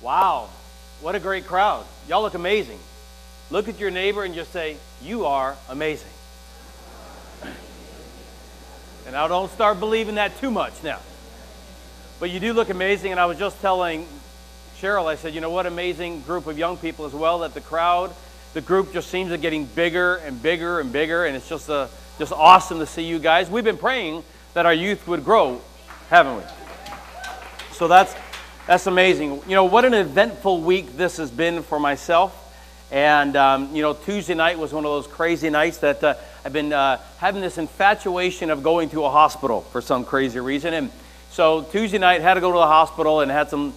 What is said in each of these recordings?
Wow, what a great crowd. Y'all look amazing. Look at your neighbor and just say, you are amazing. And now don't start believing that too much now. But you do look amazing, and I was just telling Cheryl, I said, you know what amazing group of young people as well, that the group just seems to be getting bigger and bigger and bigger, and it's just awesome to see you guys. We've been praying that our youth would grow, haven't we? So that's amazing. You know, what an eventful week this has been for myself. And, you know, Tuesday night was one of those crazy nights that I've been having this infatuation of going to a hospital for some crazy reason. And so Tuesday night, had to go to the hospital and had some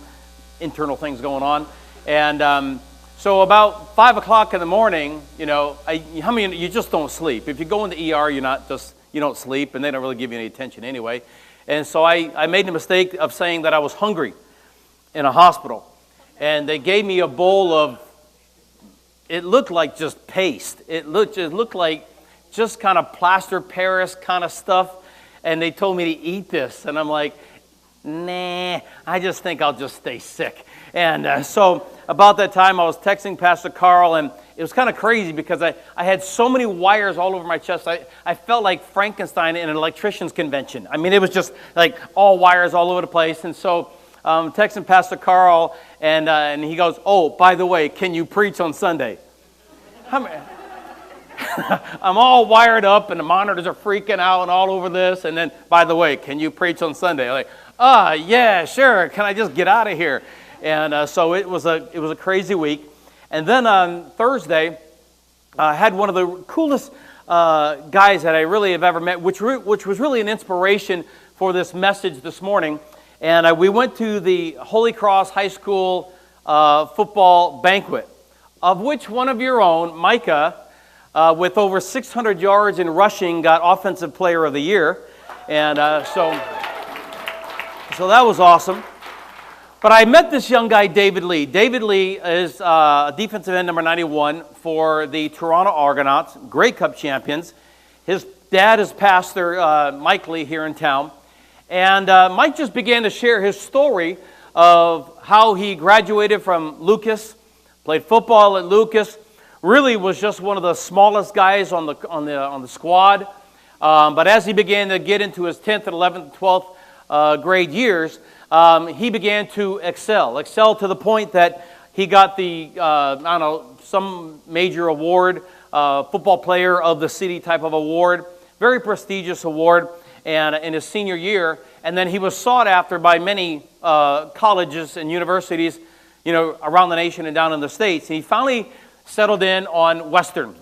internal things going on. And so about 5 o'clock in the morning, you know, you just don't sleep. If you go in the ER, you don't sleep, and they don't really give you any attention anyway. And so I made the mistake of saying that I was hungry in a hospital. And they gave me a bowl of, it looked like just paste. It looked like just kind of plaster Paris kind of stuff. And they told me to eat this. And I'm like, nah, I just think I'll just stay sick. And so about that time, I was texting Pastor Carl, and it was kind of crazy because I had so many wires all over my chest. I felt like Frankenstein in an electrician's convention. I mean, it was just like all wires all over the place. And so texting Pastor Carl, and he goes, oh, by the way, can you preach on Sunday? I'm all wired up, and the monitors are freaking out and all over this. And then, by the way, can you preach on Sunday? I'm like, yeah, sure. Can I just get out of here? And so it was a crazy week. And then on Thursday, I had one of the coolest guys that I really have ever met, which was really an inspiration for this message this morning. And we went to the Holy Cross High School football banquet, of which one of your own, Micah, with over 600 yards in rushing, got Offensive Player of the Year. And so that was awesome. But I met this young guy, David Lee. David Lee is defensive end number 91 for the Toronto Argonauts, Grey Cup champions. His dad is Pastor Mike Lee here in town. And Mike just began to share his story of how he graduated from Lucas, played football at Lucas, really was just one of the smallest guys on the squad. But as he began to get into his 10th and 11th and 12th grade years, he began to excel to the point that he got the, some major award, football player of the city type of award, very prestigious award, and in his senior year. And then he was sought after by many colleges and universities, you know, around the nation and down in the States. And he finally settled in on Western.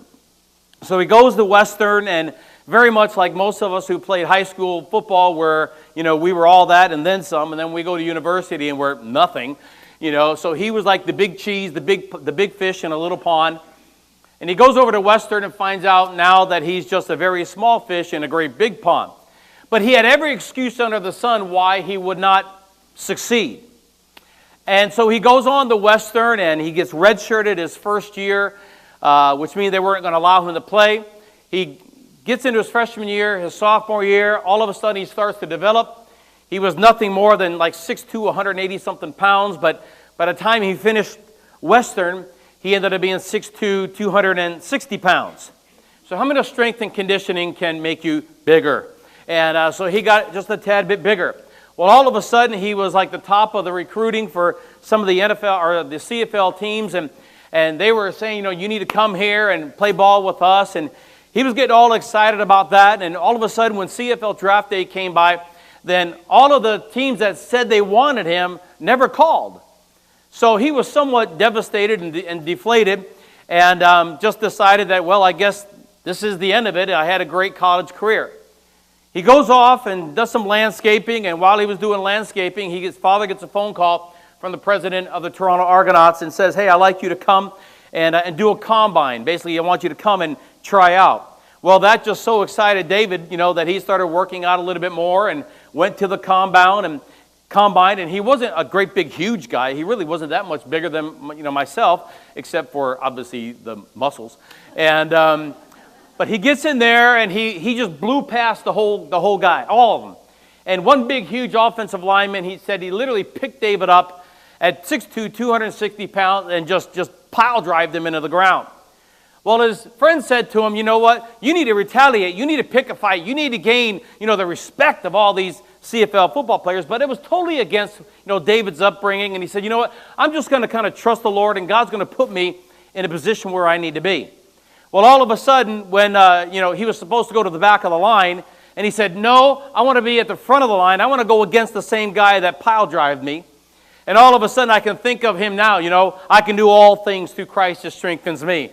So he goes to Western, and very much like most of us who played high school football, where, you know, we were all that and then some, and then we go to university and we're nothing, you know. So he was like the big cheese, the big fish in a little pond. And he goes over to Western and finds out now that he's just a very small fish in a great big pond. But he had every excuse under the sun why he would not succeed. And so he goes on to Western, and he gets redshirted his first year, which means they weren't going to allow him to play. He gets into his freshman year, his sophomore year, all of a sudden he starts to develop. He was nothing more than like 6'2", 180-something pounds, but by the time he finished Western, he ended up being 6'2", 260 pounds. So how many strength and conditioning can make you bigger? And so he got just a tad bit bigger. Well, all of a sudden, he was like the top of the recruiting for some of the NFL or the CFL teams, and they were saying, you know, you need to come here and play ball with us. And he was getting all excited about that. And all of a sudden, when CFL draft day came by, then all of the teams that said they wanted him never called. So he was somewhat devastated and deflated, and just decided that, well, I guess this is the end of it. I had a great college career. He goes off and does some landscaping, and while he was doing landscaping, his father gets a phone call from the president of the Toronto Argonauts and says, hey, I'd like you to come and do a combine. Basically, I want you to come and try out. Well, that just so excited David, you know, that he started working out a little bit more and went to the combine, and he wasn't a great big huge guy. He really wasn't that much bigger than, you know, myself, except for obviously the muscles. And but he gets in there, and he just blew past the whole guy, all of them. And one big, huge offensive lineman, he said he literally picked David up at 6'2", 260 pounds, and just pile drived him into the ground. Well, his friend said to him, you know what? You need to retaliate. You need to pick a fight. You need to gain, the respect of all these CFL football players. But it was totally against, David's upbringing. And he said, you know what? I'm just going to kind of trust the Lord, and God's going to put me in a position where I need to be. Well, all of a sudden, when, he was supposed to go to the back of the line, and he said, no, I want to be at the front of the line. I want to go against the same guy that pile drived me. And all of a sudden, I can think of him now, I can do all things through Christ that strengthens me.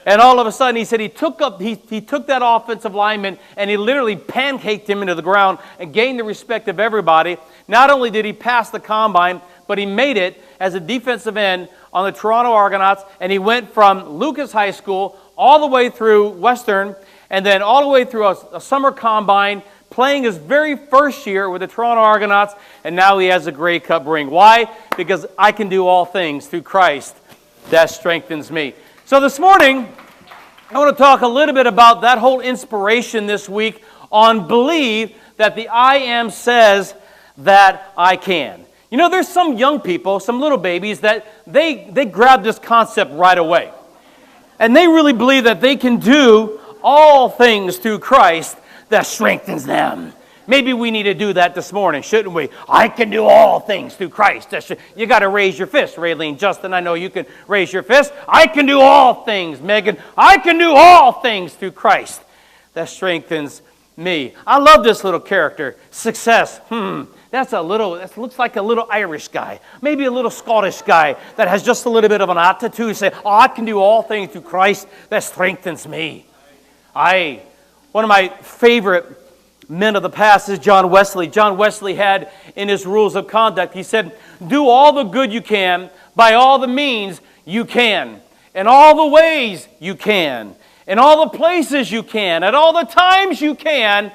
And all of a sudden, he said he took that offensive lineman and he literally pancaked him into the ground and gained the respect of everybody. Not only did he pass the combine, but he made it as a defensive end on the Toronto Argonauts, and he went from Lucas High School all the way through Western, and then all the way through a summer combine, playing his very first year with the Toronto Argonauts, and now he has a Grey Cup ring. Why? Because I can do all things through Christ that strengthens me. So this morning, I want to talk a little bit about that whole inspiration this week on believe that the I am says that I can. There's some young people, some little babies, that they grab this concept right away. And they really believe that they can do all things through Christ that strengthens them. Maybe we need to do that this morning, shouldn't we? I can do all things through Christ. You got to raise your fist, Raylene. Justin, I know you can raise your fist. I can do all things, Megan. I can do all things through Christ that strengthens me. I love this little character. Success. That looks like a little Irish guy. Maybe a little Scottish guy that has just a little bit of an attitude. Say, I can do all things through Christ that strengthens me. One of my favorite men of the past is John Wesley. John Wesley had in his rules of conduct, he said, do all the good you can by all the means you can, in all the ways you can, in all the places you can, at all the times you can,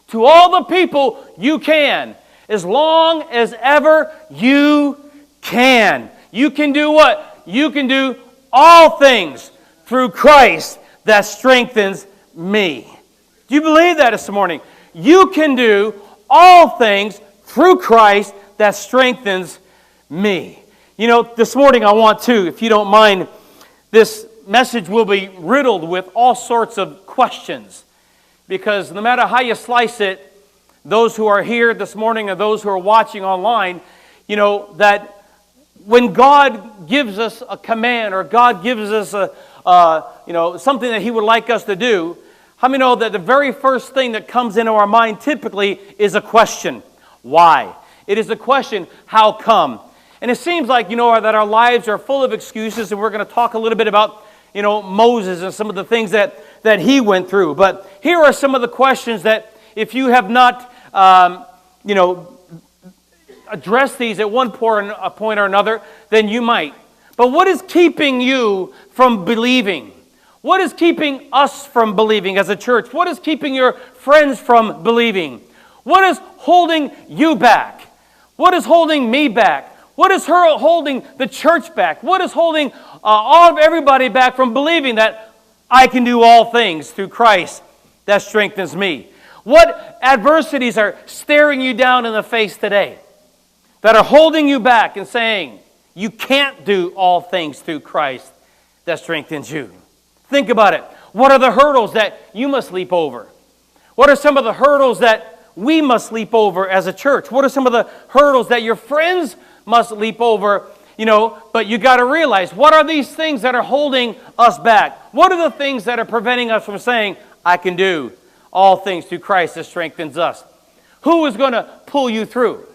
to all the people you can, as long as ever you can. You can do what? You can do all things through Christ that strengthens me. Do you believe that this morning? You can do all things through Christ that strengthens me. This morning I want to, if you don't mind, this message will be riddled with all sorts of questions. Because no matter how you slice it, those who are here this morning and those who are watching online, that when God gives us a command or God gives us something that He would like us to do, how many know that the very first thing that comes into our mind typically is a question? Why? It is a question, how come? And it seems like, that our lives are full of excuses, and we're going to talk a little bit about, Moses and some of the things that he went through. But here are some of the questions that if you have not, addressed these at one point or another, then you might. But what is keeping you from believing? What is keeping us from believing as a church? What is keeping your friends from believing? What is holding you back? What is holding me back? What is holding the church back? What is holding all of everybody back from believing that I can do all things through Christ that strengthens me? What adversities are staring you down in the face today that are holding you back and saying you can't do all things through Christ that strengthens you? Think about it. What are the hurdles that you must leap over? What are some of the hurdles that we must leap over as a church? What are some of the hurdles that your friends must leap over? But you got to realize, what are these things that are holding us back? What are the things that are preventing us from saying, I can do all things through Christ that strengthens us? Who is going to pull you through?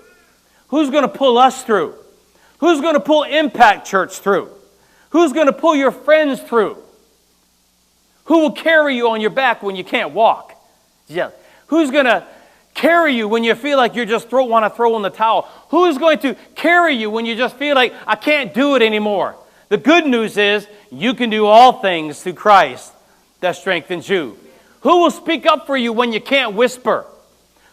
Who's going to pull us through? Who's going to pull Impact Church through? Who's going to pull your friends through? Who will carry you on your back when you can't walk? Yeah. Who's going to carry you when you feel like you just want to throw in the towel? Who's going to carry you when you just feel like, I can't do it anymore? The good news is you can do all things through Christ that strengthens you. Who will speak up for you when you can't whisper?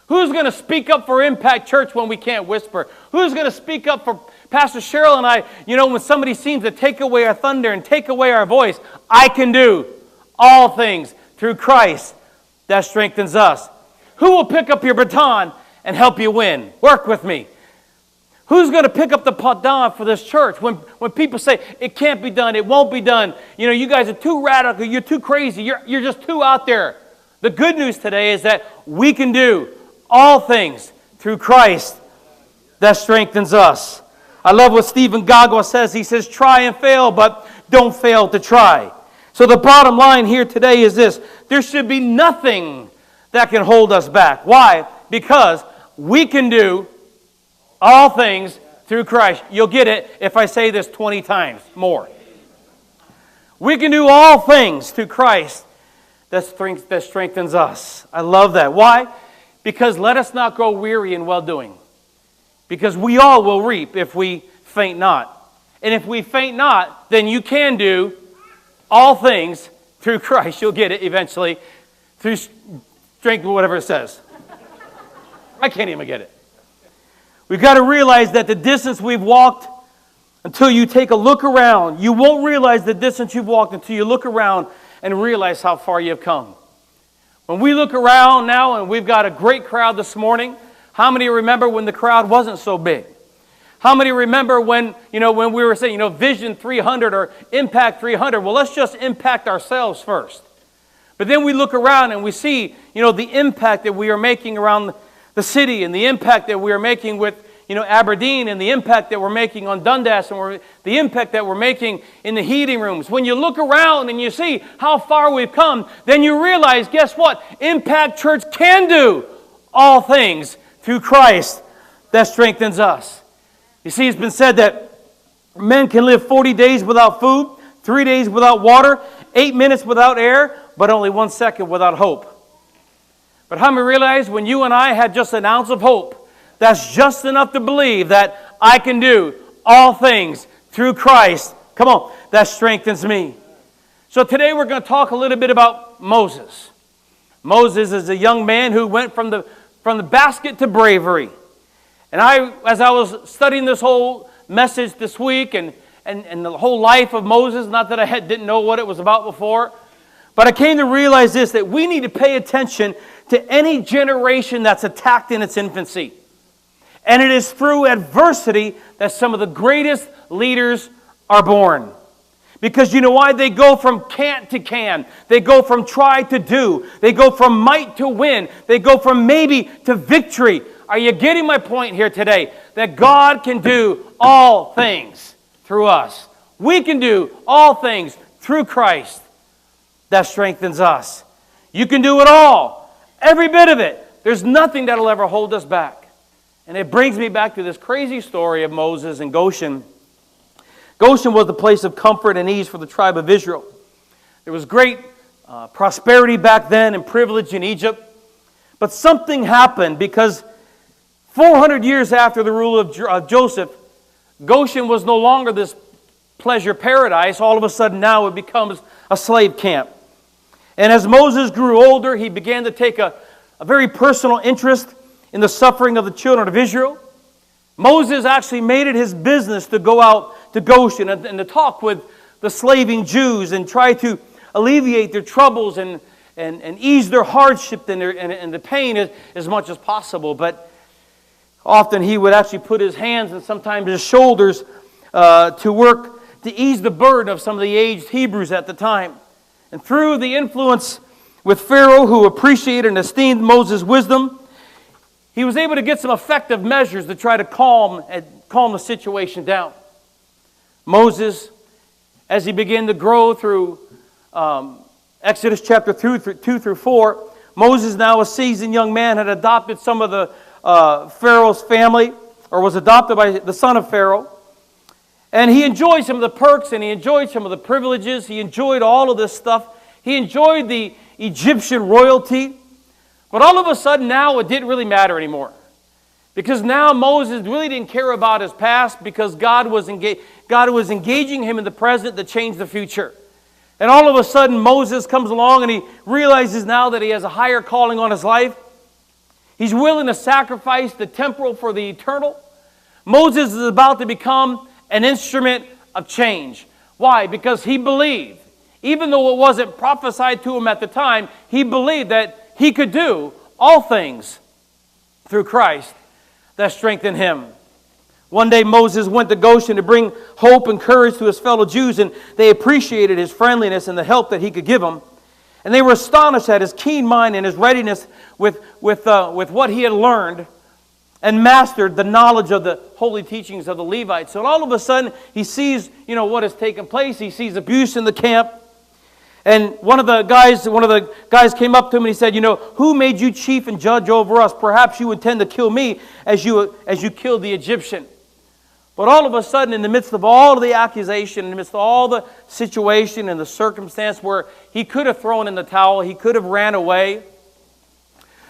Who's going to speak up for Impact Church when we can't whisper? Who's going to speak up for Pastor Cheryl and I, when somebody seems to take away our thunder and take away our voice? I can do all things through Christ that strengthens us. Who will pick up your baton and help you win? Work with me. Who's going to pick up the baton for this church when people say, it can't be done, it won't be done, you guys are too radical, you're too crazy, you're just too out there. The good news today is that we can do all things through Christ that strengthens us. I love what Stephen Gagwa says. He says, try and fail, but don't fail to try. So the bottom line here today is this. There should be nothing that can hold us back. Why? Because we can do all things through Christ. You'll get it if I say this 20 times more. We can do all things through Christ that strengthens us. I love that. Why? Because let us not grow weary in well-doing. Because we all will reap if we faint not. And if we faint not, then you can do all things through Christ. You'll get it eventually. Through strength, whatever it says. I can't even get it. We've got to realize that the distance we've walked, until you take a look around, you won't realize the distance you've walked until you look around and realize how far you've come. When we look around now, and we've got a great crowd this morning, how many remember when the crowd wasn't so big? How many remember when we were saying, Vision 300 or Impact 300? Well, let's just impact ourselves first. But then we look around and we see, the impact that we are making around the city, and the impact that we are making with, Aberdeen, and the impact that we're making on Dundas, and the impact that we're making in the heating rooms. When you look around and you see how far we've come, then you realize, guess what? Impact Church can do all things through Christ that strengthens us. You see, it's been said that men can live 40 days without food, 3 days without water, 8 minutes without air, but only 1 second without hope. But how many realize when you and I had just an ounce of hope, that's just enough to believe that I can do all things through Christ, come on, that strengthens me. So today we're going to talk a little bit about Moses. Moses is a young man who went from the basket to bravery. And as I was studying this whole message this week and the whole life of Moses, not that I didn't know what it was about before, but I came to realize this, that we need to pay attention to any generation that's attacked in its infancy. And it is through adversity that some of the greatest leaders are born. Because you know why? They go from can't to can. They go from try to do. They go from might to win. They go from maybe to victory. Are you getting my point here today? That God can do all things through us. We can do all things through Christ that strengthens us. You can do it all. Every bit of it. There's nothing that'll ever hold us back. And it brings me back to this crazy story of Moses and Goshen. Goshen was the place of comfort and ease for the tribe of Israel. There was great prosperity back then and privilege in Egypt. But something happened because 400 years after the rule of Joseph, Goshen was no longer this pleasure paradise. All of a sudden now it becomes a slave camp. And as Moses grew older, he began to take a very personal interest in the suffering of the children of Israel. Moses actually made it his business to go out to Goshen and to talk with the slaving Jews and try to alleviate their troubles and ease their hardship and the pain as much as possible. But often he would actually put his hands and sometimes his shoulders to work to ease the burden of some of the aged Hebrews at the time. And through the influence with Pharaoh, who appreciated and esteemed Moses' wisdom, he was able to get some effective measures to try to calm the situation down. Moses, as he began to grow through Exodus chapter 2 through 4, Moses, now a seasoned young man, had adopted some of the Pharaoh's family, or was adopted by the son of Pharaoh. And he enjoyed some of the perks, and he enjoyed some of the privileges. He enjoyed all of this stuff. He enjoyed the Egyptian royalty. But all of a sudden now it didn't really matter anymore. Because now Moses really didn't care about his past, because God was engaging him in the present to change the future. And all of a sudden Moses comes along and he realizes now that he has a higher calling on his life. He's willing to sacrifice the temporal for the eternal. Moses is about to become an instrument of change. Why? Because he believed, even though it wasn't prophesied to him at the time, he believed that he could do all things through Christ that strengthen him. One day Moses went to Goshen to bring hope and courage to his fellow Jews, and they appreciated his friendliness and the help that he could give them. And they were astonished at his keen mind and his readiness with what he had learned and mastered the knowledge of the holy teachings of the Levites. So all of a sudden, he sees, what has taken place. He sees abuse in the camp. And one of the guys came up to him and he said, who made you chief and judge over us? Perhaps you intend to kill me as you killed the Egyptian. But all of a sudden, in the midst of all of the accusation, in the midst of all the situation and the circumstance where he could have thrown in the towel, he could have ran away,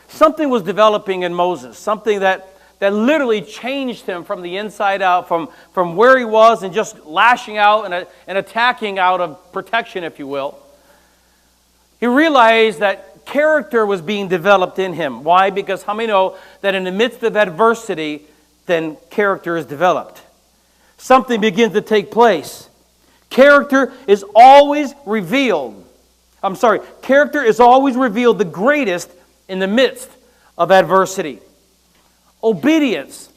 something was developing in Moses, something that literally changed him from the inside out, from where he was and just lashing out and attacking out of protection, if you will. He realized that character was being developed in him. Why? Because how many know that in the midst of adversity, then character is developed? Something begins to take place. Character is always revealed. Character is always revealed the greatest in the midst of adversity. Obedience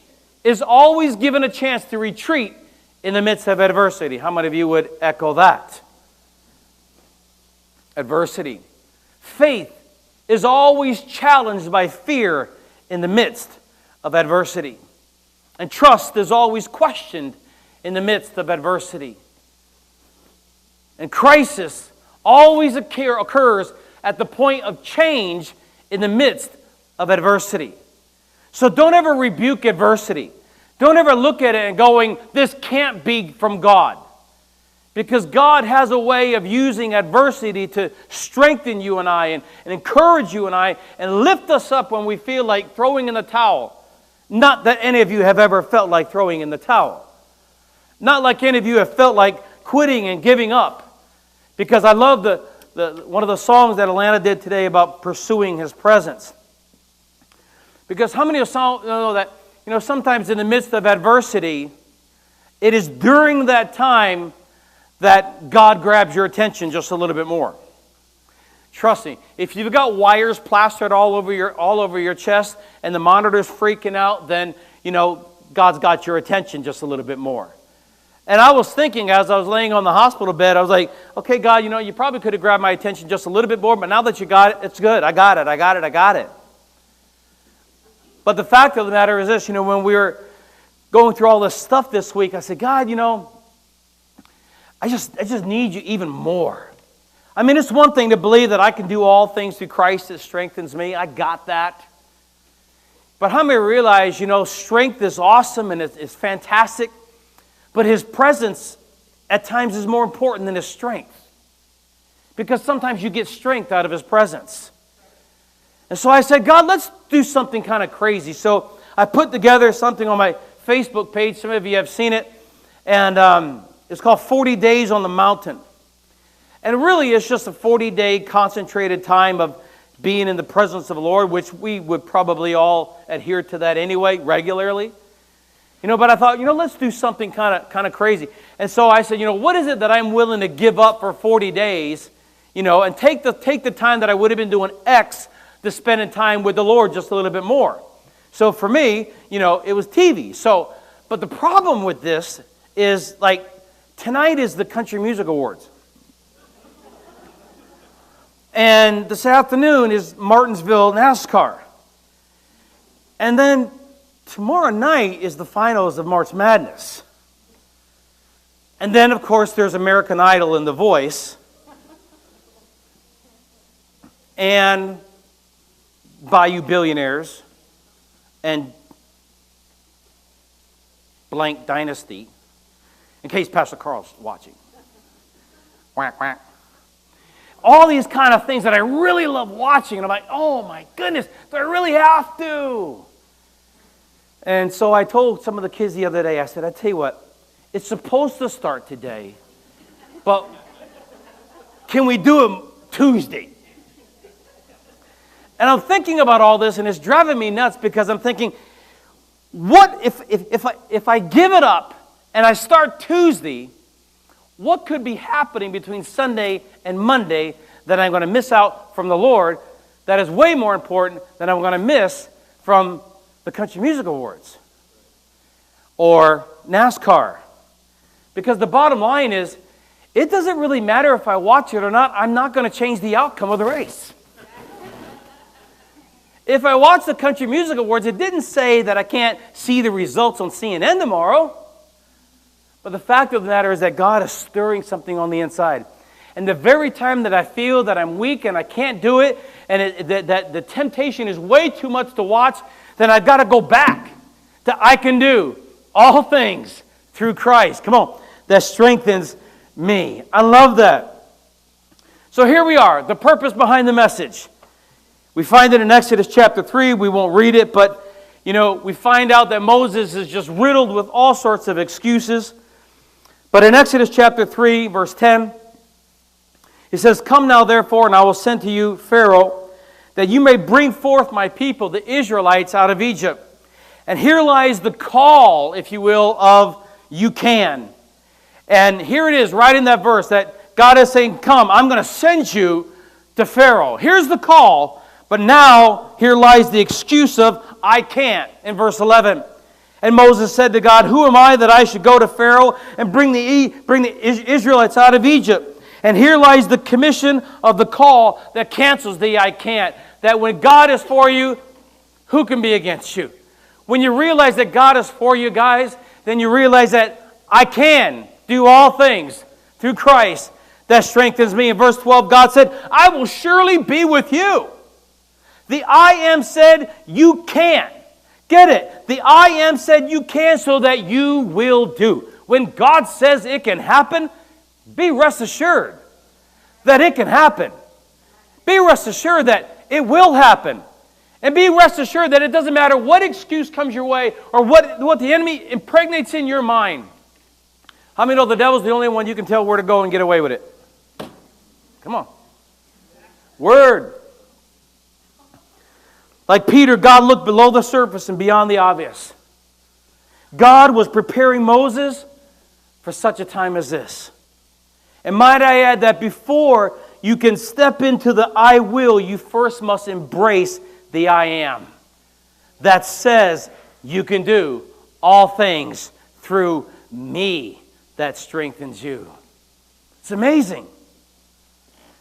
is always given a chance to retreat in the midst of adversity. How many of you would echo that? Adversity. Faith is always challenged by fear in the midst of adversity. And trust is always questioned in the midst of adversity. And crisis always occurs at the point of change in the midst of adversity. So don't ever rebuke adversity. Don't ever look at it and going, this can't be from God. Because God has a way of using adversity to strengthen you and I and encourage you and I and lift us up when we feel like throwing in the towel. Not that any of you have ever felt like throwing in the towel. Not like any of you have felt like quitting and giving up. Because I love one of the songs that Alana did today about pursuing His presence. Because how many of you know that sometimes in the midst of adversity, it is during that time that God grabs your attention just a little bit more. Trust me, if you've got wires plastered all over your chest and the monitor's freaking out, then God's got your attention just a little bit more. And I was thinking as I was laying on the hospital bed, I was like, okay, God, you probably could have grabbed my attention just a little bit more, but now that you got it, it's good. I got it. But the fact of the matter is this, when we were going through all this stuff this week, I said, God, I just need you even more. I mean, it's one thing to believe that I can do all things through Christ that strengthens me. I got that. But how many realize, strength is awesome and it's fantastic, but His presence at times is more important than His strength. Because sometimes you get strength out of His presence. And so I said, God, let's do something kind of crazy. So I put together something on my Facebook page. Some of you have seen it. And it's called 40 Days on the Mountain. And really it's just a 40-day concentrated time of being in the presence of the Lord, which we would probably all adhere to that anyway, regularly. But I thought, let's do something kind of crazy. And so I said, what is it that I'm willing to give up for 40 days, and take the time that I would have been doing X to spending time with the Lord just a little bit more. So for me, it was TV. So, but the problem with this is, like, tonight is the Country Music Awards. And this afternoon is Martinsville NASCAR. And then tomorrow night is the finals of March Madness. And then, of course, there's American Idol and The Voice. And Bayou Billionaires. And Blank Dynasty. In case Pastor Carl's watching. Quack, quack. All these kind of things that I really love watching. And I'm like, oh my goodness, do I really have to? And so I told some of the kids the other day, I said, I tell you what, it's supposed to start today, but can we do it Tuesday? And I'm thinking about all this, and it's driving me nuts because I'm thinking, what if I give it up and I start Tuesday, what could be happening between Sunday and Monday that I'm going to miss out from the Lord that is way more important than I'm going to miss from the Country Music Awards? or NASCAR. Because the bottom line is, it doesn't really matter if I watch it or not. I'm not going to change the outcome of the race. If I watch the Country Music Awards, it didn't say that I can't see the results on CNN tomorrow. But the fact of the matter is that God is stirring something on the inside. And the very time that I feel that I'm weak and I can't do it, and that the temptation is way too much to watch, then I've got to go back to I can do all things through Christ. Come on, that strengthens me. I love that. So here we are, the purpose behind the message. We find it in Exodus chapter 3. We won't read it, but we find out that Moses is just riddled with all sorts of excuses. But in Exodus chapter 3, verse 10, it says, "Come now, therefore, and I will send to you Pharaoh, that you may bring forth my people, the Israelites, out of Egypt. And here lies the call, if you will, of you can." And here it is, right in that verse, that God is saying, come, I'm going to send you to Pharaoh. Here's the call, but now here lies the excuse of, I can't, in verse 11. "And Moses said to God, who am I that I should go to Pharaoh and bring the Israelites out of Egypt? And here lies the commission of the call that cancels the I can't. That when God is for you, who can be against you? When you realize that God is for you, guys, then you realize that I can do all things through Christ that strengthens me." In verse 12, God said, "I will surely be with you." The I am said you can. Get it? The I am said you can, so that you will do. When God says it can happen, be rest assured that it can happen. Be rest assured that it will happen. And be rest assured that it doesn't matter what excuse comes your way or what the enemy impregnates in your mind. How many know the devil's the only one you can tell where to go and get away with it? Come on. Word. Like Peter, God looked below the surface and beyond the obvious. God was preparing Moses for such a time as this. And might I add that before you can step into the I will, you first must embrace the I am. That says you can do all things through me that strengthens you. It's amazing.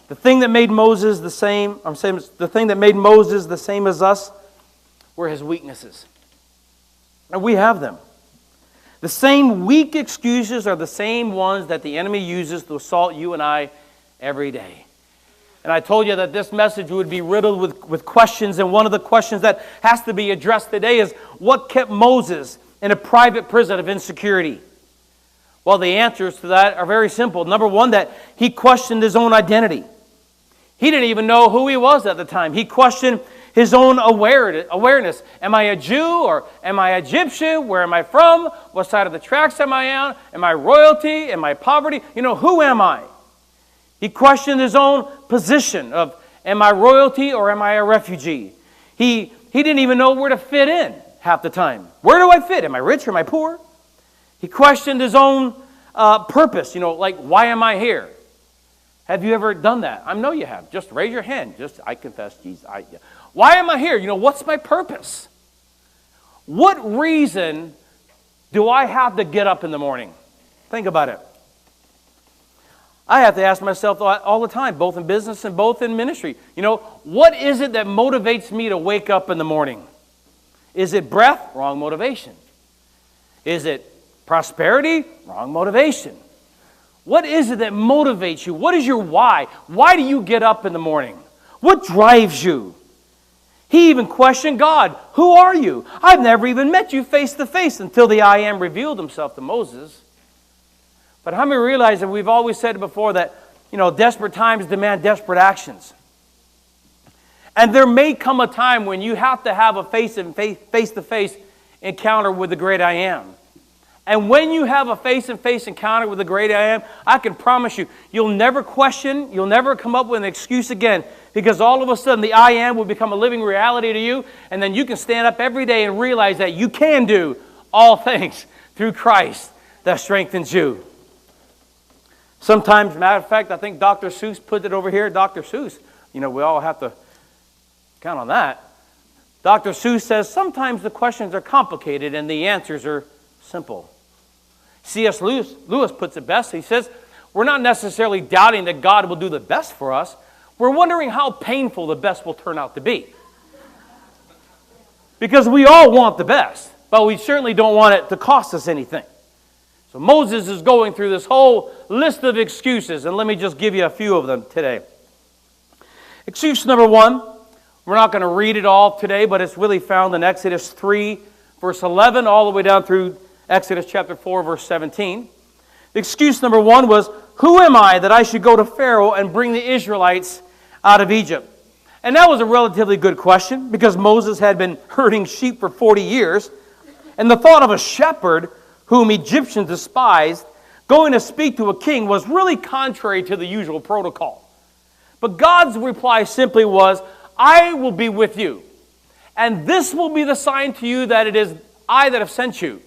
The thing that made Moses the same as us were his weaknesses. And we have them. The same weak excuses are the same ones that the enemy uses to assault you and I every day. And I told you that this message would be riddled with questions, and one of the questions that has to be addressed today is, what kept Moses in a private prison of insecurity? Well, the answers to that are very simple. Number one, that he questioned his own identity. He didn't even know who he was at the time. He questioned his own awareness. Am I a Jew or am I Egyptian? Where am I from? What side of the tracks am I on? Am I royalty? Am I poverty? Who am I? He questioned his own position of, am I royalty or am I a refugee? He didn't even know where to fit in half the time. Where do I fit? Am I rich or am I poor? He questioned his own purpose. Like, why am I here? Have you ever done that? I know you have. Just raise your hand. I confess Jesus. Why am I here? What's my purpose? What reason do I have to get up in the morning? Think about it. I have to ask myself all the time, both in business and both in ministry. What is it that motivates me to wake up in the morning? Is it breath? Wrong motivation. Is it prosperity? Wrong motivation. What is it that motivates you? What is your why? Why do you get up in the morning? What drives you? He even questioned God. Who are you? I've never even met you face to face, until the I am revealed himself to Moses. But how many realize that we've always said before that, desperate times demand desperate actions. And there may come a time when you have to have a face-to-face encounter with the great I am. And when you have a face-to-face encounter with the great I am, I can promise you, you'll never question, you'll never come up with an excuse again, because all of a sudden the I am will become a living reality to you, and then you can stand up every day and realize that you can do all things through Christ that strengthens you. Sometimes, matter of fact, I think Dr. Seuss put it over here. Dr. Seuss, we all have to count on that. Dr. Seuss says, sometimes the questions are complicated and the answers are simple. C.S. Lewis puts it best. He says, we're not necessarily doubting that God will do the best for us. We're wondering how painful the best will turn out to be. Because we all want the best, but we certainly don't want it to cost us anything. So Moses is going through this whole list of excuses, and let me just give you a few of them today. Excuse number one, we're not going to read it all today, but it's really found in Exodus 3, verse 11, all the way down through Exodus chapter 4, verse 17. Excuse number one was, who am I that I should go to Pharaoh and bring the Israelites out of Egypt? And that was a relatively good question, because Moses had been herding sheep for 40 years, and the thought of a shepherd whom Egyptians despised going to speak to a king was really contrary to the usual protocol. But God's reply simply was, I will be with you, and this will be the sign to you that it is I that have sent you,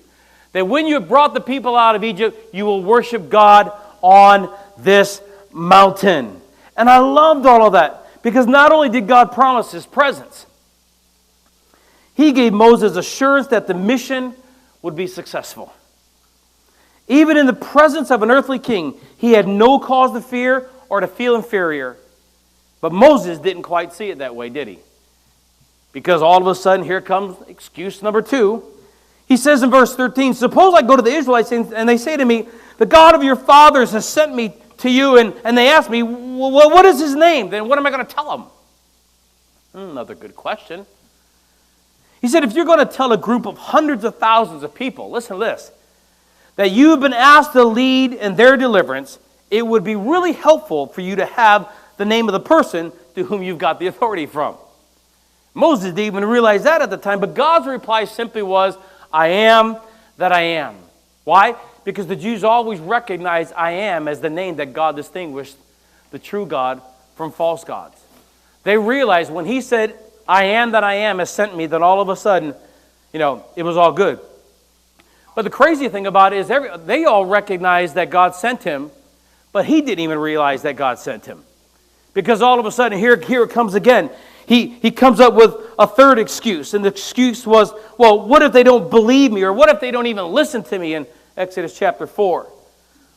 that when you have brought the people out of Egypt, you will worship God on this mountain. And I loved all of that, because not only did God promise His presence, He gave Moses assurance that the mission would be successful. Even in the presence of an earthly king, he had no cause to fear or to feel inferior. But Moses didn't quite see it that way, did he? Because all of a sudden, here comes excuse number two. He says in verse 13, suppose I go to the Israelites and they say to me, the God of your fathers has sent me to you, and they ask me, well, what is his name? Then what am I going to tell them? Another good question. He said, if you're going to tell a group of hundreds of thousands of people, listen to this, that you've been asked to lead in their deliverance, it would be really helpful for you to have the name of the person to whom you've got the authority from. Moses didn't even realize that at the time, but God's reply simply was, I am that I am. Why? Because the Jews always recognized I am as the name that God distinguished the true God from false gods. They realized when he said, I am that I am has sent me, that all of a sudden, it was all good. But the crazy thing about it is they all recognized that God sent him, but he didn't even realize that God sent him. Because all of a sudden, here it comes again. He comes up with a third excuse, and the excuse was, well, what if they don't believe me, or what if they don't even listen to me in Exodus chapter 4?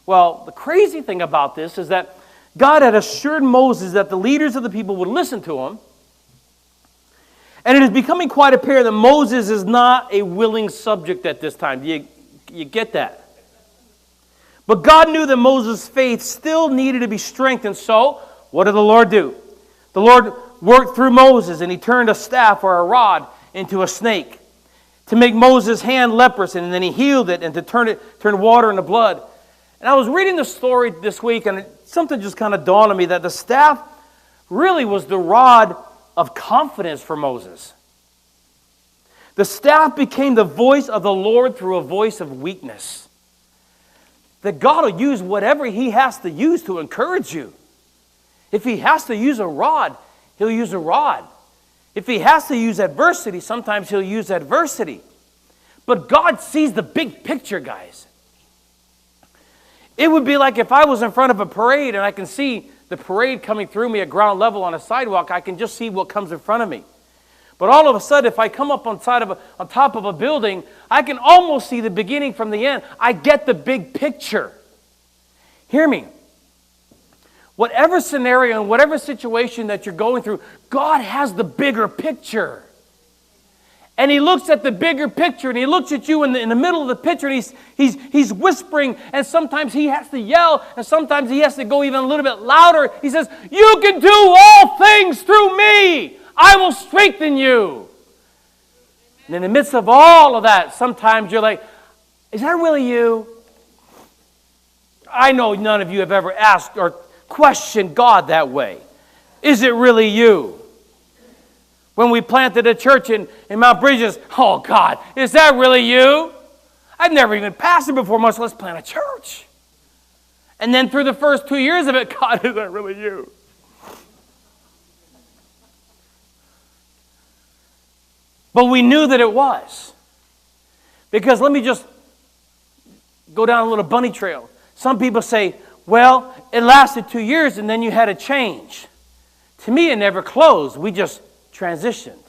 Well, the crazy thing about this is that God had assured Moses that the leaders of the people would listen to him, and it is becoming quite apparent that Moses is not a willing subject at this time. Do you get that? But God knew that Moses' faith still needed to be strengthened, so what did the Lord do? The Lord worked through Moses, and he turned a staff or a rod into a snake to make Moses' hand leprous, and then he healed it and to turn water into blood. And I was reading the story this week, and something just kind of dawned on me that the staff really was the rod of confidence for Moses. The staff became the voice of the Lord through a voice of weakness. That God will use whatever he has to use to encourage you. If he has to use a rod, he'll use a rod. If he has to use adversity, sometimes he'll use adversity. But God sees the big picture, guys. It would be like if I was in front of a parade and I can see the parade coming through me at ground level on a sidewalk, I can just see what comes in front of me. But all of a sudden, if I come up on top of a building, I can almost see the beginning from the end. I get the big picture. Hear me. Whatever scenario and whatever situation that you're going through, God has the bigger picture. And he looks at the bigger picture, and he looks at you in the middle of the picture, and he's whispering, and sometimes he has to yell, and sometimes he has to go even a little bit louder. He says, you can do all things through me. I will strengthen you. And in the midst of all of that, sometimes you're like, is that really you? I know none of you have ever asked or questioned God that way. Is it really you? When we planted a church in Mount Bridges, oh God, is that really you? I've never even pastored before, much less plant a church. And then through the first 2 years of it, God, is that really you? But we knew that it was. Because let me just go down a little bunny trail. Some people say, well, it lasted 2 years and then you had a change. To me, it never closed. We just transitioned.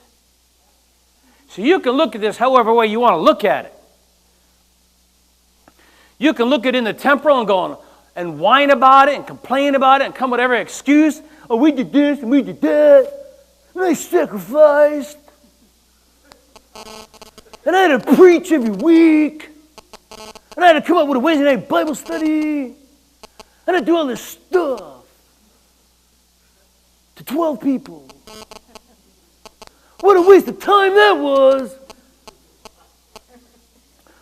So you can look at this however way you want to look at it. You can look at it in the temporal and go and whine about it and complain about it and come with every excuse. Oh, we did this and we did that. And I sacrificed. And I had to preach every week. And I had to come up with a Wednesday night Bible study. And I had to do all this stuff to 12 people. What a waste of time that was.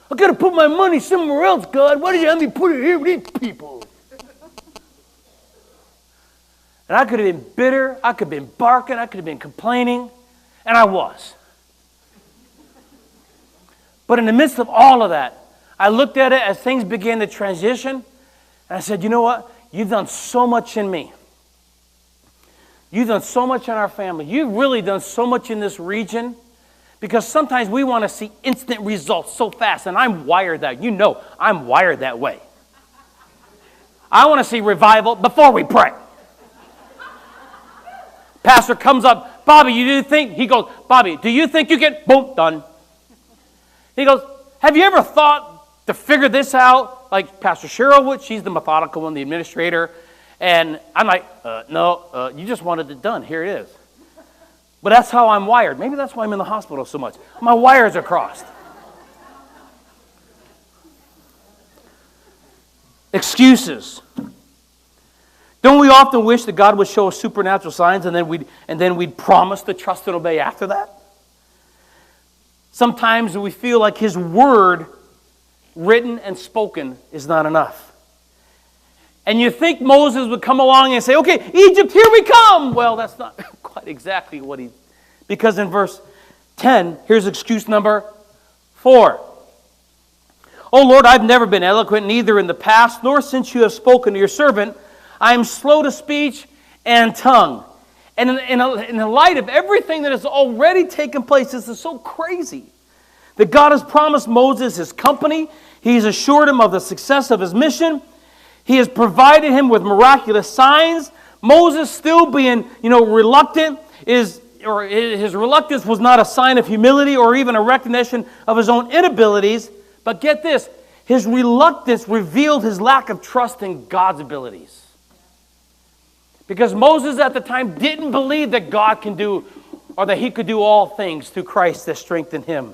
I got to put my money somewhere else, God. Why did you have me put it here with these people? And I could have been bitter. I could have been barking. I could have been complaining. And I was. But in the midst of all of that, I looked at it as things began to transition. And I said, you know what? You've done so much in me. You've done so much in our family. You've really done so much in this region. Because sometimes we want to see instant results so fast. And I'm wired that. You know I'm wired that way. I want to see revival before we pray. Pastor comes up, Bobby, you do think? He goes, Bobby, do you think you can? Boom, done. He goes, have you ever thought to figure this out? Like Pastor Cheryl would. She's the methodical one, the administrator. And I'm like, no, you just wanted it done. Here it is. But that's how I'm wired. Maybe that's why I'm in the hospital so much. My wires are crossed. Excuses. Don't we often wish that God would show us supernatural signs and then we'd promise to trust and obey after that? Sometimes we feel like His word, written and spoken, is not enough. And you think Moses would come along and say, okay, Egypt, here we come. Well, that's not quite exactly what he... Because in verse 10, here's excuse number 4. Oh, Lord, I've never been eloquent, neither in the past, nor since you have spoken to your servant. I am slow to speech and tongue. And in the light of everything that has already taken place, this is so crazy. That God has promised Moses his company. He's assured him of the success of his mission. He has provided him with miraculous signs. Moses still being, reluctant his reluctance was not a sign of humility or even a recognition of his own inabilities. But get this, his reluctance revealed his lack of trust in God's abilities. Because Moses at the time didn't believe that God can do, or that he could do all things through Christ that strengthened him.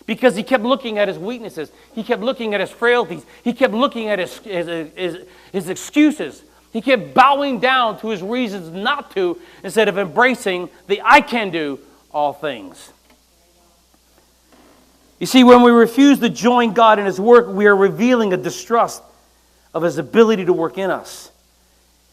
Because he kept looking at his weaknesses. He kept looking at his frailties. He kept looking at his excuses. He kept bowing down to his reasons not to, instead of embracing the I can do all things. You see, when we refuse to join God in His work, we are revealing a distrust of His ability to work in us.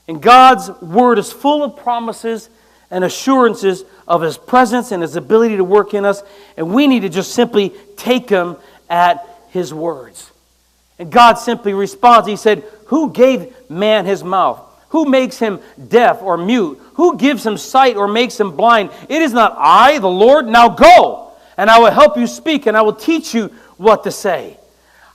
And God's Word is full of promises and assurances of His presence and His ability to work in us. And we need to just simply take Him at His words. And God simply responds. He said, who gave man his mouth? Who makes him deaf or mute? Who gives him sight or makes him blind? It is not I, the Lord. Now go, and I will help you speak, and I will teach you what to say.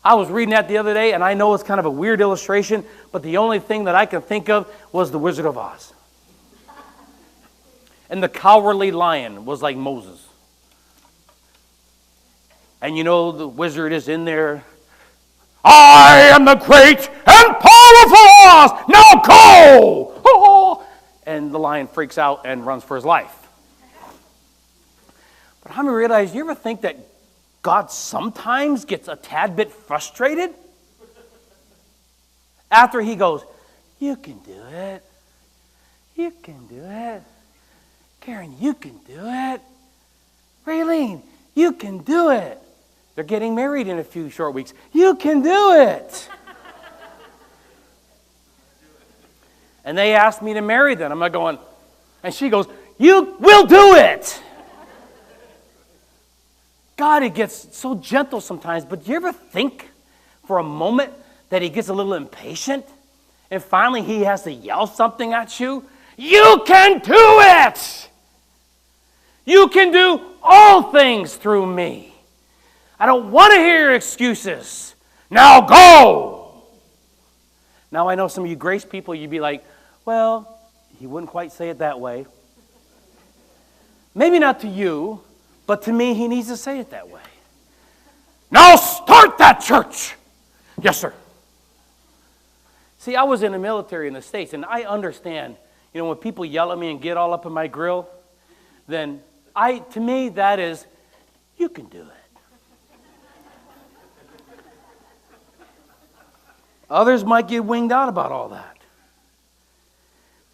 I was reading that the other day, and I know it's kind of a weird illustration, but the only thing that I can think of was the Wizard of Oz. And the cowardly lion was like Moses. And the wizard is in there. I am the great and powerful Oz. Now go! Oh! And the lion freaks out and runs for his life. But how many realize, you ever think that God sometimes gets a tad bit frustrated? After he goes, you can do it. You can do it. Karen, you can do it. Raylene, you can do it. They're getting married in a few short weeks. You can do it. And they asked me to marry them. I'm not going, and she goes, you will do it. God, He gets so gentle sometimes, but do you ever think for a moment that He gets a little impatient and finally He has to yell something at you? You can do it. You can do all things through me. I don't want to hear your excuses. Now go. Now I know some of you grace people, you'd be like, well, He wouldn't quite say it that way. Maybe not to you, but to me, He needs to say it that way. Now start that church. Yes, sir. See, I was in the military in the States, and I understand, when people yell at me and get all up in my grill, then to me, that is, you can do it. Others might get winged out about all that.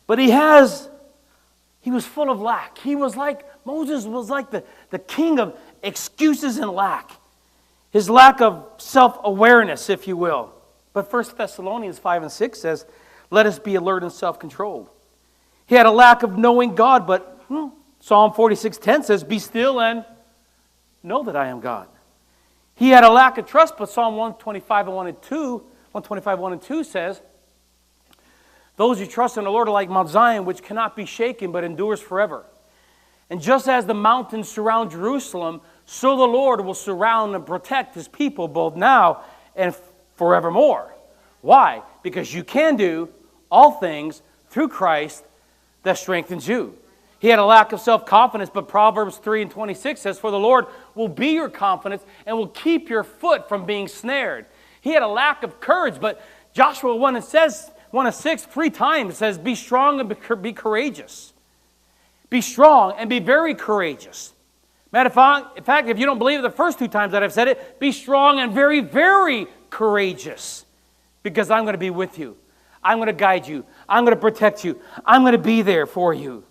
But he was full of lack. Moses was like the king of excuses and lack. His lack of self-awareness, if you will. But 1 Thessalonians 5 and 6 says, let us be alert and self-controlled. He had a lack of knowing God, but Psalm 46:10 says, be still and know that I am God. He had a lack of trust, but Psalm 125 and 2 says, those who trust in the Lord are like Mount Zion, which cannot be shaken, but endures forever. And just as the mountains surround Jerusalem, so the Lord will surround and protect his people both now and forevermore. Why? Because you can do all things through Christ that strengthens you. He had a lack of self-confidence, but Proverbs 3 and 26 says, for the Lord will be your confidence and will keep your foot from being snared. He had a lack of courage, but Joshua 1 and 6, 3 times says, be strong and be courageous. Be strong and be very courageous. Matter of fact, if you don't believe it the first 2 times that I've said it, be strong and very, very courageous. Because I'm going to be with you. I'm going to guide you. I'm going to protect you. I'm going to be there for you.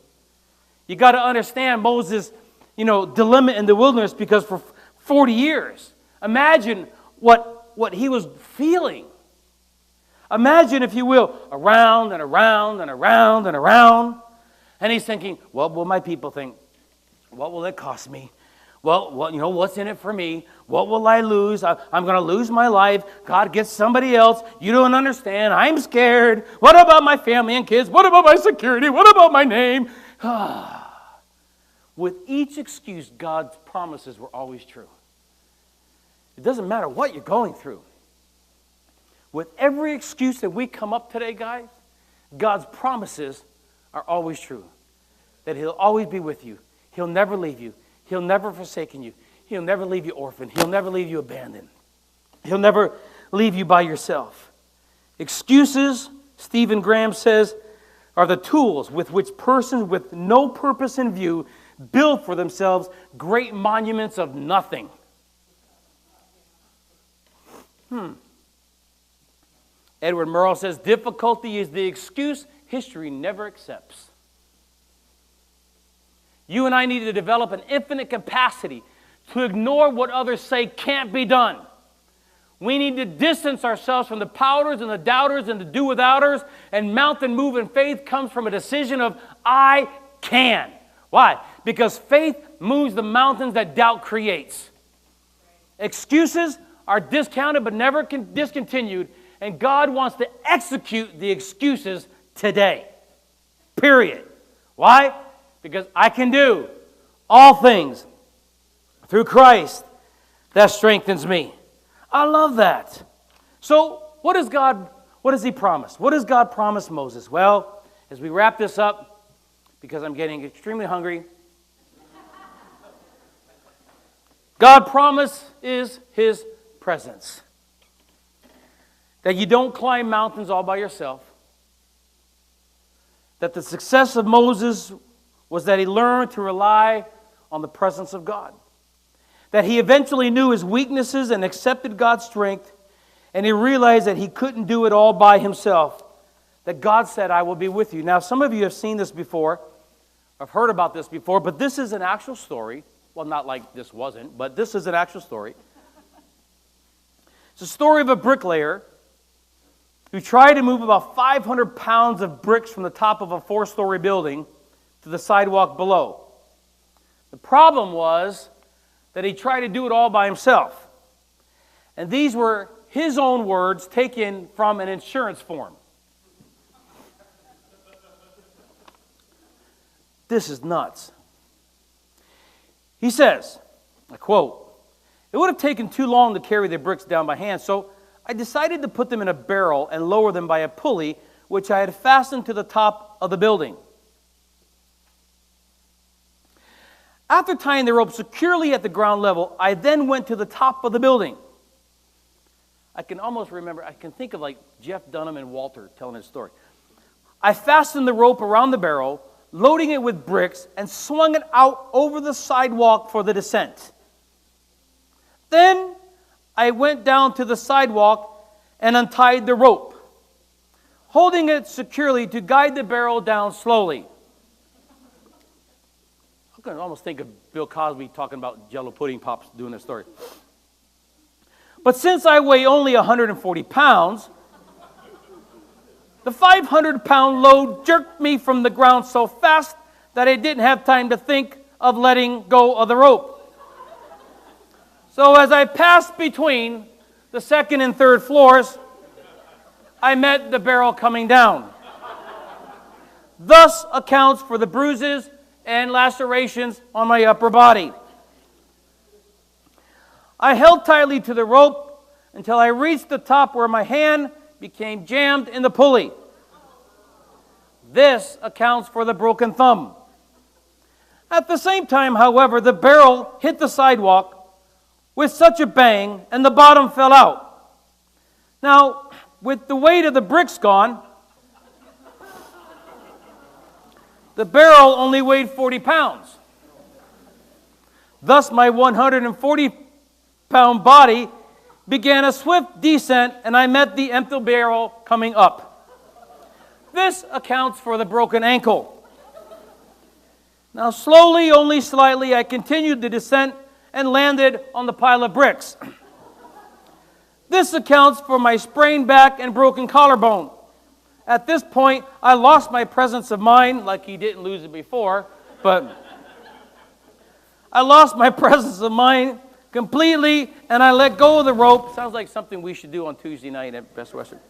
You got to understand Moses' dilemma in the wilderness, because for 40 years, imagine what he was feeling. Imagine, if you will, around and around and around and around. And he's thinking, what will my people think? What will it cost me? Well, what's in it for me? What will I lose? I'm going to lose my life. God gets somebody else. You don't understand. I'm scared. What about my family and kids? What about my security? What about my name? With each excuse, God's promises were always true. It doesn't matter what you're going through. With every excuse that we come up today, guys, God's promises are always true. That he'll always be with you. He'll never leave you. He'll never forsaken you. He'll never leave you orphaned. He'll never leave you abandoned. He'll never leave you by yourself. Excuses, Stephen Graham says, are the tools with which persons with no purpose in view build for themselves great monuments of nothing. Edward Murrow says, difficulty is the excuse history never accepts. You and I need to develop an infinite capacity to ignore what others say can't be done. We need to distance ourselves from the pouters and the doubters and the do-withouters, and mountain moving faith comes from a decision of, I can. Why? Because faith moves the mountains that doubt creates. Excuses are discounted but never discontinued, and God wants to execute the excuses today. Period. Why? Because I can do all things through Christ that strengthens me. I love that. So what does he promise? What does God promise Moses? Well, as we wrap this up, because I'm getting extremely hungry, God promises his presence. That you don't climb mountains all by yourself. That the success of Moses was that he learned to rely on the presence of God. That he eventually knew his weaknesses and accepted God's strength, and he realized that he couldn't do it all by himself. That God said, I will be with you. Now, some of you have seen this before, I've heard about this before, but this is an actual story. Well, not like this wasn't, but this is an actual story. It's a story of a bricklayer who tried to move about 500 pounds of bricks from the top of a 4-story building to the sidewalk below. The problem was that he tried to do it all by himself. And these were his own words taken from an insurance form. This is nuts. He says, I quote, "It would have taken too long to carry the bricks down by hand, so I decided to put them in a barrel and lower them by a pulley, which I had fastened to the top of the building. After tying the rope securely at the ground level, I then went to the top of the building. I can almost remember, I can think of like Jeff Dunham and Walter telling his story. I fastened the rope around the barrel, loading it with bricks, and swung it out over the sidewalk for the descent. Then I went down to the sidewalk and untied the rope, holding it securely to guide the barrel down slowly. I can almost think of Bill Cosby talking about Jello pudding pops doing this story. But since I weigh only 140 pounds, the 500-pound load jerked me from the ground so fast that I didn't have time to think of letting go of the rope. So as I passed between the second and third floors, I met the barrel coming down. Thus accounts for the bruises and lacerations on my upper body. I held tightly to the rope until I reached the top where my hand became jammed in the pulley. This accounts for the broken thumb. At the same time, however, the barrel hit the sidewalk with such a bang and the bottom fell out. Now, with the weight of the bricks gone, the barrel only weighed 40 pounds. Thus, my 140-pound body began a swift descent, and I met the empty barrel coming up. This accounts for the broken ankle. Now, slowly, only slightly, I continued the descent and landed on the pile of bricks. This accounts for my sprained back and broken collarbone. At this point, I lost my presence of mind, like he didn't lose it before, but I lost my presence of mind completely, and I let go of the rope. Sounds like something we should do on Tuesday night at Best Western.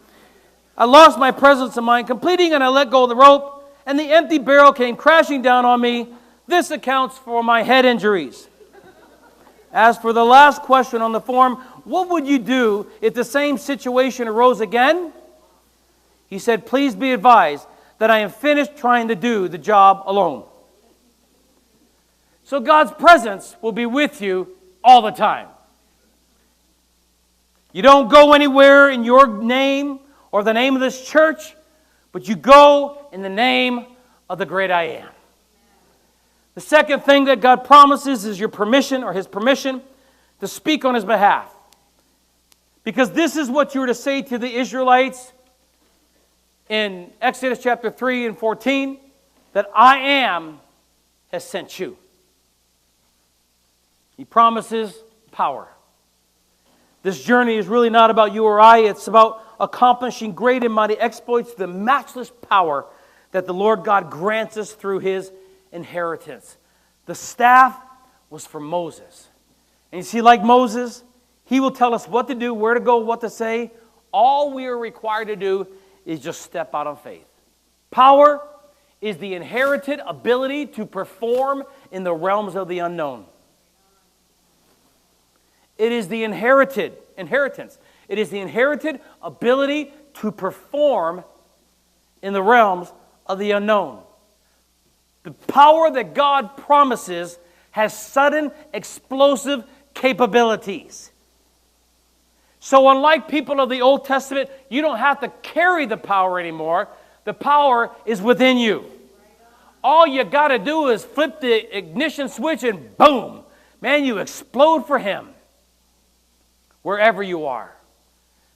I lost my presence of mind completing, and I let go of the rope, and the empty barrel came crashing down on me. This accounts for my head injuries. As for the last question on the form, what would you do if the same situation arose again? He said, please be advised that I am finished trying to do the job alone. So God's presence will be with you all the time. You don't go anywhere in your name or the name of this church, but you go in the name of the great I am. The second thing that God promises is your permission, or His permission, to speak on His behalf. Because this is what you were to say to the Israelites in Exodus chapter 3 and 14, that I am has sent you. He promises power. This journey is really not about you or I. It's about accomplishing great and mighty exploits, the matchless power that the Lord God grants us through His inheritance. The staff was for Moses. And you see, like Moses, he will tell us what to do, where to go, what to say. All we are required to do is just step out on faith. Power is the inherited ability to perform in the realms of the unknown. It is the inheritance. It is the inherited ability to perform in the realms of the unknown. The power that God promises has sudden, explosive capabilities. So unlike people of the Old Testament, you don't have to carry the power anymore. The power is within you. All you got to do is flip the ignition switch and boom, man, you explode for Him. Wherever you are.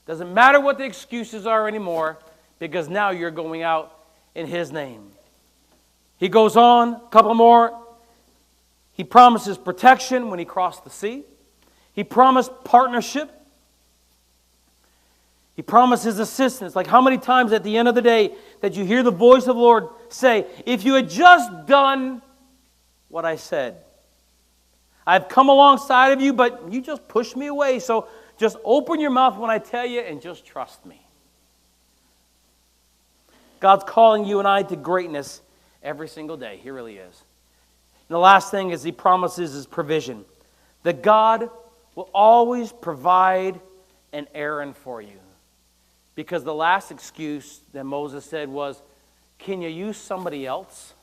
Doesn't matter what the excuses are anymore, because now you're going out in His name. He goes on, a couple more. He promises protection when He crossed the sea. He promised partnership. He promises assistance. Like how many times at the end of the day that you hear the voice of the Lord say, if you had just done what I said. I've come alongside of you, but you just pushed me away. So just open your mouth when I tell you and just trust me. God's calling you and I to greatness every single day. He really is. And the last thing is He promises His provision. That God will always provide an errand for you. Because the last excuse that Moses said was, can you use somebody else?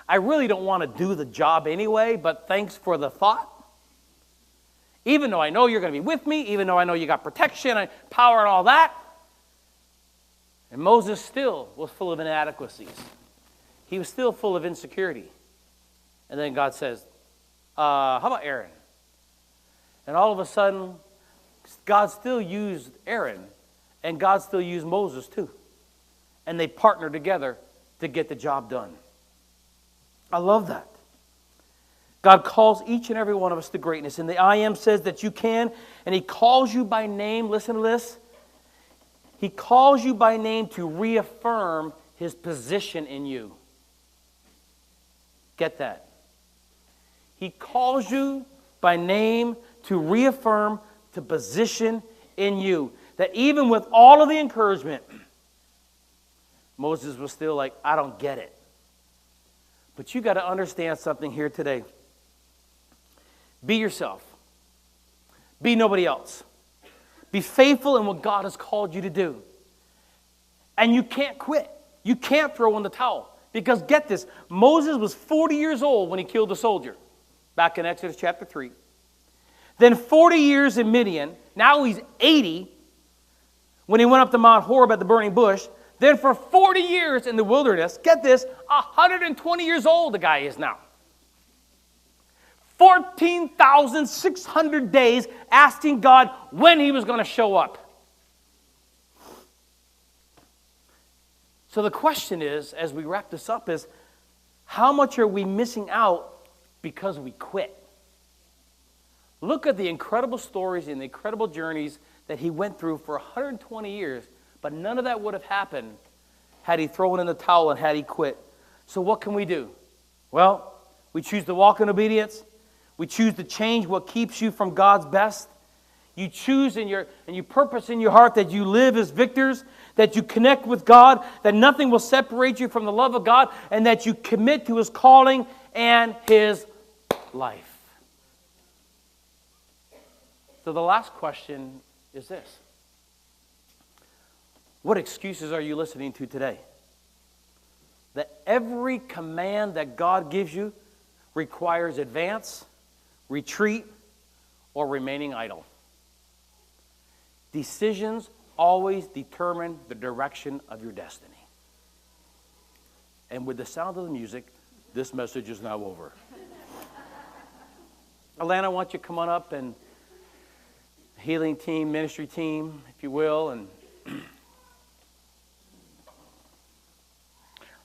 I really don't want to do the job anyway, but thanks for the thought. Even though I know you're going to be with me, even though I know you got protection and power and all that. And Moses still was full of inadequacies. He was still full of insecurity. And then God says, how about Aaron? And all of a sudden, God still used Aaron, and God still used Moses too. And they partnered together to get the job done. I love that. God calls each and every one of us to greatness. And the I Am says that you can, and He calls you by name. Listen to this. He calls you by name to reaffirm His position in you. Get that? He calls you by name to reaffirm the position in you. That even with all of the encouragement, Moses was still like, I don't get it. But you got to understand something here today. Be yourself. Be nobody else. Be faithful in what God has called you to do. And you can't quit. You can't throw in the towel. Because get this, Moses was 40 years old when he killed a soldier. Back in Exodus chapter 3. Then 40 years in Midian. Now he's 80 when he went up to Mount Horeb at the burning bush. Then for 40 years in the wilderness, get this, 120 years old the guy is now. 14,600 days asking God when He was going to show up. So the question is, as we wrap this up, is how much are we missing out because we quit? Look at the incredible stories and the incredible journeys that he went through for 120 years, but none of that would have happened had he thrown in the towel and had he quit. So what can we do? Well, we choose to walk in obedience. We choose to change what keeps you from God's best. You choose and you purpose in your heart that you live as victors, that you connect with God, that nothing will separate you from the love of God, and that you commit to His calling and His life. So the last question is this. What excuses are you listening to today? That every command that God gives you requires advance, retreat, or remaining idle. Decisions always determine the direction of your destiny. And with the sound of the music, this message is now over. Alana, why don't you come on up, and healing team, ministry team, if you will, and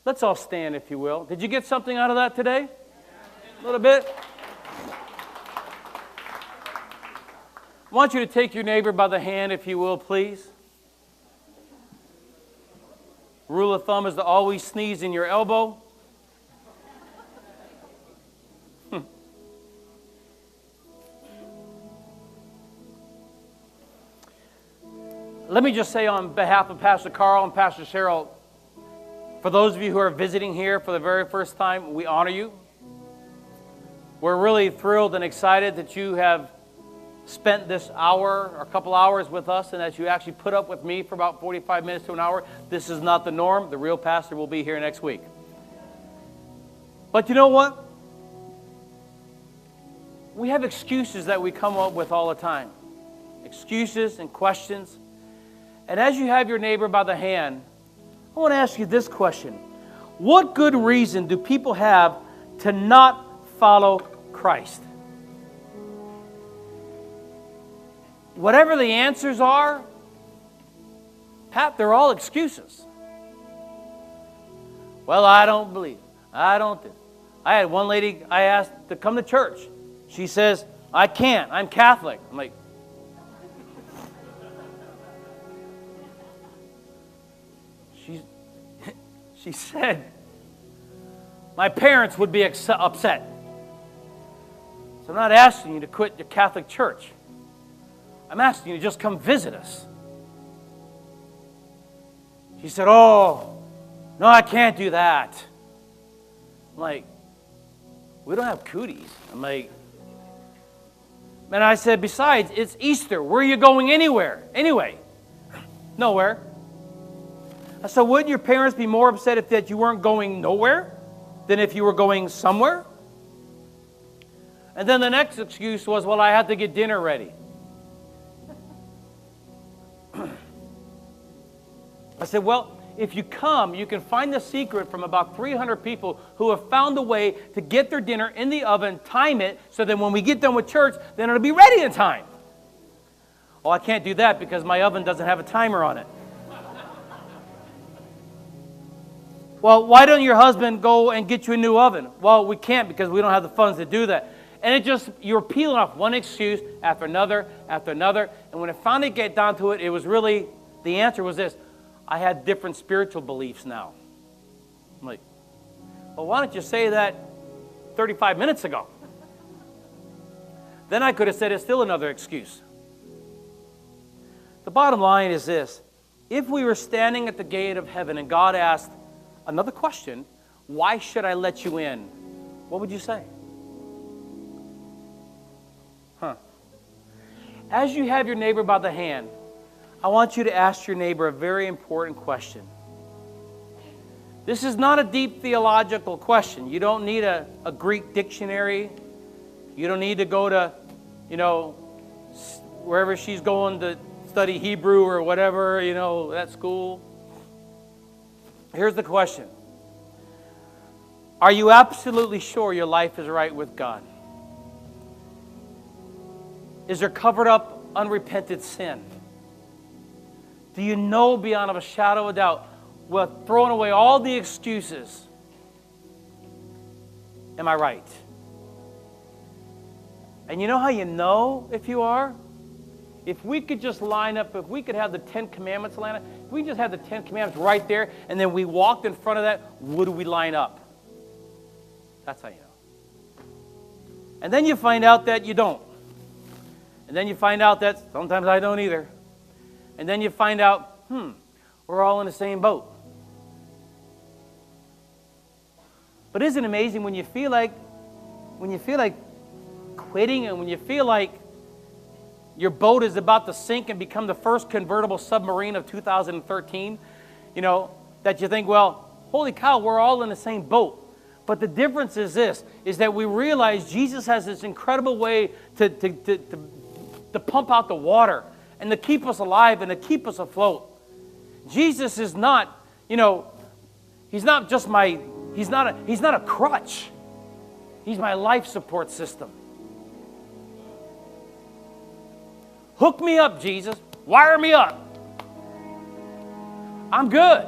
let's all stand, if you will. Did you get something out of that today? A little bit? I want you to take your neighbor by the hand, if you will, please. Rule of thumb is to always sneeze in your elbow. Let me just say on behalf of Pastor Carl and Pastor Cheryl, for those of you who are visiting here for the very first time, we honor you. We're really thrilled and excited that you have spent this hour or a couple hours with us, and that you actually put up with me for about 45 minutes to an hour. This is not the norm. The real pastor will be here next week. But you know what? We have excuses that we come up with all the time. Excuses and questions. And as you have your neighbor by the hand, I want to ask you this question. What good reason do people have to not follow Christ? Whatever the answers are, Pat, they're all excuses. Well, I don't believe. I don't. I had one lady I asked to come to church. She says, I can't. I'm Catholic. I'm like, she said, my parents would be upset. So I'm not asking you to quit your Catholic church. I'm asking you to just come visit us. She said, oh, no, I can't do that. I'm like, we don't have cooties. I'm like, and I said, besides, it's Easter. Where are you going anywhere? Anyway, nowhere. I said, wouldn't your parents be more upset if you weren't going nowhere than if you were going somewhere? And then the next excuse was, well, I had to get dinner ready. I said, well, if you come, you can find the secret from about 300 people who have found a way to get their dinner in the oven, time it, so that when we get done with church, then it'll be ready in time. Well, I can't do that because my oven doesn't have a timer on it. Well, why don't your husband go and get you a new oven? Well, we can't because we don't have the funds to do that. And you're peeling off one excuse after another, and when it finally got down to it, it was really, the answer was this: I had different spiritual beliefs now. I'm like, well, why don't you say that 35 minutes ago? Then I could have said it's still another excuse. The bottom line is this: if we were standing at the gate of heaven and God asked another question, why should I let you in? What would you say? As you have your neighbor by the hand, I want you to ask your neighbor a very important question. This is not a deep theological question. You don't need a Greek dictionary. You don't need to go to, wherever she's going to study Hebrew or whatever, at school. Here's the question. Are you absolutely sure your life is right with God? Is there covered up, unrepented sin? Do you know beyond a shadow of doubt, well, throwing away all the excuses, am I right? And you know how you know if you are? If we could just line up, if we could have the 10 Commandments lined up, if we just had the 10 Commandments right there, and then we walked in front of that, would we line up? That's how you know. And then you find out that you don't. And then you find out that sometimes I don't either. And then you find out, we're all in the same boat. But isn't it amazing when you feel like quitting, and when you feel like your boat is about to sink and become the first convertible submarine of 2013, that you think, well, holy cow, we're all in the same boat. But the difference is this, is that we realize Jesus has this incredible way to pump out the water and to keep us alive and to keep us afloat. Jesus is not, he's not just he's not a crutch. He's my life support system. Hook me up, Jesus. Wire me up. I'm good.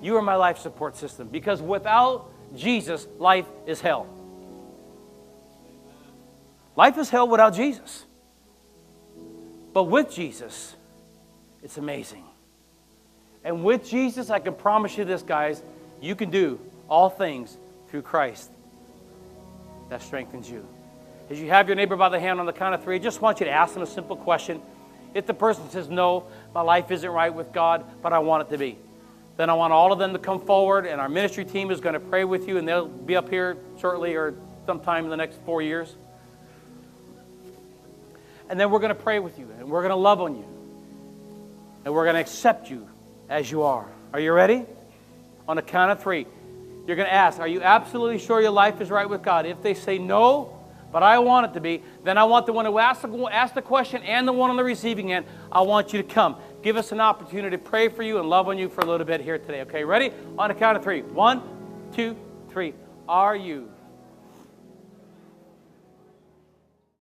You are my life support system, because without Jesus, life is hell. Life is hell without Jesus. But with Jesus, it's amazing. And with Jesus, I can promise you this, guys, you can do all things through Christ that strengthens you. As you have your neighbor by the hand on the count of 3, I just want you to ask them a simple question. If the person says, no, my life isn't right with God, but I want it to be, then I want all of them to come forward, and our ministry team is going to pray with you, and they'll be up here shortly or sometime in the next 4 years. And then we're going to pray with you, and we're going to love on you, and we're going to accept you as you are. Are you ready? On the count of 3, you're going to ask, are you absolutely sure your life is right with God? If they say no, but I want it to be, then I want the one who asked the question and the one on the receiving end, I want you to come. Give us an opportunity to pray for you and love on you for a little bit here today. Okay, ready? On the count of 3. 1, 2, 3. Are you